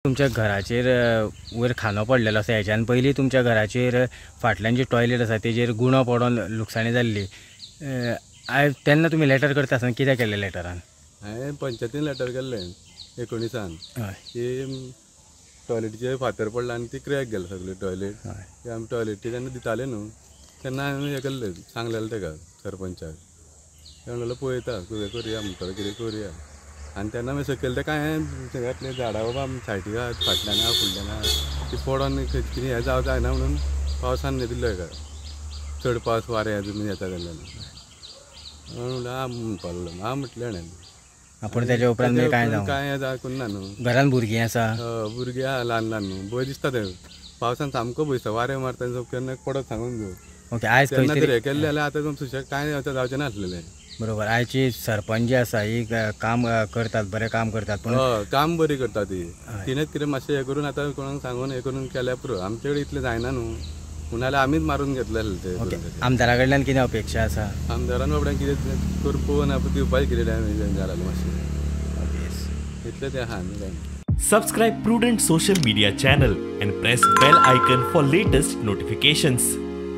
तुमच्या घराचेर वयर खानो पडलेलो आसा, हेच्यान पयलीं तुमच्या घराचेर फाटल्यान जे टॉयलेट आसा तेजेर गुणो पडोन लुकसाणी जाल्ली, तेन्ना तुमी लेटर करता आसतना कितें केल्लें लेटरान? हांवें पंचायतीन लेटर केल्लें 19 हय की टॉयलेटीचे फातर पडला आनी ती क्रॅक गेला सगळे टॉयलेट. की आमी टॉयलेटी जेन्ना दिताले न्हू तेन्ना हांवें हें केल्लें सांगलेलें तेका सरपंचाक. तें म्हणलें पळयता कितें करुया म्हणटालो कितें करुया. आनी तेन्ना मागीर सकयल तेका हांवें घातलें झाडां बाबा सायडीक आहा फाटल्यान आहा फुडल्यान आहा ती पडोन कितें हें जावं जायना म्हणून पावसान न्ही दिल्लो हेका. चड पावस वारें येता जाल्यार म्हणलें आं म्हणपा लागलो. आं म्हटलें हाणें. पूण तेच्या उपरांत कांय हें करना न्हू. घरान भुरगीं आसा? भुरगीं आहा ल्हान ल्हान न्हू. भंय दिसता तें पावसान सामको भंय दिसता वारें मारता केन्ना पडत सांगून घेवन. ओके आयज तेन्ना जर हें केल्लें जाल्यार आतां सुशेग कांय जावचें नासलेलें. बरोबर. आयची सरपंच जी आसा ही काम करतात, बरें काम करतात, पूण काम बरी करता ती. तिणेंच कितें मातशें हें करून आतां कोणाक सांगून हें करून केल्या पुरो. आमचे कडेन इतलें जायना न्हू म्हणून जाल्यार आमीच मारून घेतलेलें तें. आमदारा कडल्यान कितें अपेक्षा आसा? आमदारान बाबड्यान कितें करून पळोवन आपण दिवपाचें कितें जाल्यार मातशें इतलें तें आहा न्ही. Subscribe Prudent social media channel and press bell icon for latest notifications.